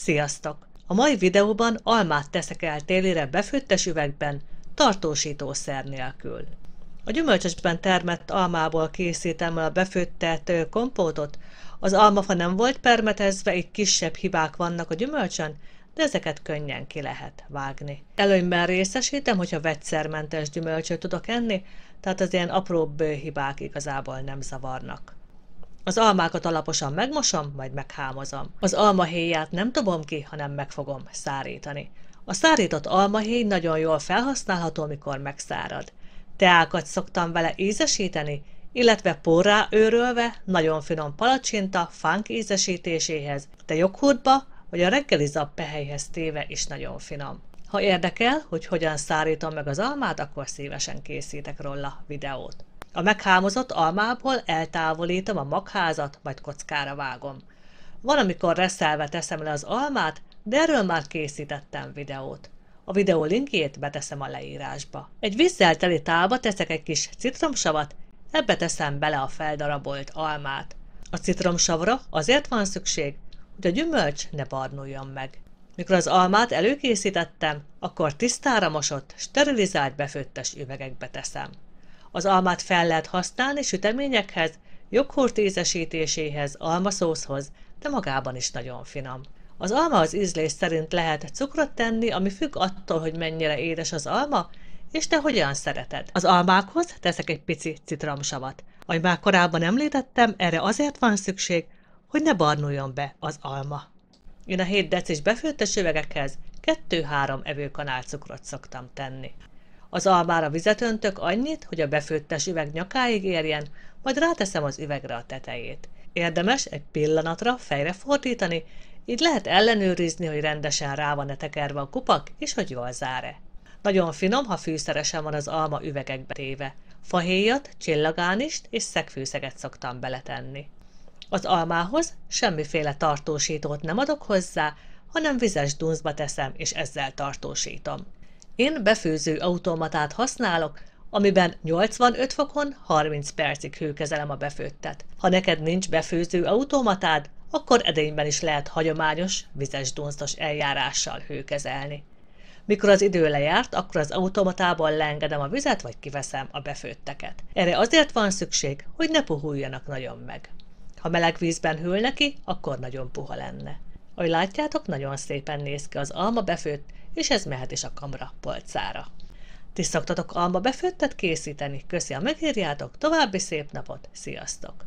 Sziasztok! A mai videóban almát teszek el télire befőttes üvegben, tartósítószer nélkül. A gyümölcsösben termett almából készítem el a befőttet kompótot. Az almafa nem volt permetezve, így kisebb hibák vannak a gyümölcsön, de ezeket könnyen ki lehet vágni. Előnyben részesítem, hogyha vegyszermentes gyümölcsöt tudok enni, tehát az ilyen apróbb hibák igazából nem zavarnak. Az almákat alaposan megmosom, majd meghámozom. Az almahéját nem dobom ki, hanem meg fogom szárítani. A szárított almahéj nagyon jól felhasználható, amikor megszárad. Teákat szoktam vele ízesíteni, illetve porrá őrölve, nagyon finom palacsinta, fánk ízesítéséhez, de joghurtba vagy a reggeli zappehelyhez téve is nagyon finom. Ha érdekel, hogy hogyan szárítom meg az almát, akkor szívesen készítek róla videót. A meghámozott almából eltávolítom a magházat, majd kockára vágom. Van, amikor reszelve teszem le az almát, de erről már készítettem videót. A videó linkjét beteszem a leírásba. Egy vízzel teli tálba teszek egy kis citromsavat, ebbe teszem bele a feldarabolt almát. A citromsavra azért van szükség, hogy a gyümölcs ne barnuljon meg. Mikor az almát előkészítettem, akkor tisztára mosott, sterilizált befőttes üvegekbe teszem. Az almát fel lehet használni süteményekhez, joghurt ízesítéséhez, almaszószhoz, de magában is nagyon finom. Az alma az ízlés szerint lehet cukrot tenni, ami függ attól, hogy mennyire édes az alma, és te hogyan szereted. Az almákhoz teszek egy pici citromsavat. Ahogy már korábban említettem, erre azért van szükség, hogy ne barnuljon be az alma. Én a 7 decis befőttes üvegekhez 2-3 evőkanál cukrot szoktam tenni. Az almára vizet öntök annyit, hogy a befőttes üveg nyakáig érjen, majd ráteszem az üvegre a tetejét. Érdemes egy pillanatra fejre fordítani, így lehet ellenőrizni, hogy rendesen rá van-e tekerve a kupak, és hogy jól zár-e. Nagyon finom, ha fűszeresen van az alma üvegekbe téve. Fahéjat, csillagánist és szegfűszeget szoktam beletenni. Az almához semmiféle tartósítót nem adok hozzá, hanem vizes dunszba teszem, és ezzel tartósítom. Én befőző automatát használok, amiben 85 fokon 30 percig hőkezelem a befőttet. Ha neked nincs befőző automatád, akkor edényben is lehet hagyományos, vizes dunsztos eljárással hőkezelni. Mikor az idő lejárt, akkor az automatából leengedem a vizet, vagy kiveszem a befőtteket. Erre azért van szükség, hogy ne puhuljanak nagyon meg. Ha meleg vízben hűl neki, akkor nagyon puha lenne. Ahogy látjátok, nagyon szépen néz ki az alma befőtt, és ez mehet is a kamra polcára. Ti szoktatok alma befőttet készíteni? Köszi, ha megírjátok, további szép napot, sziasztok!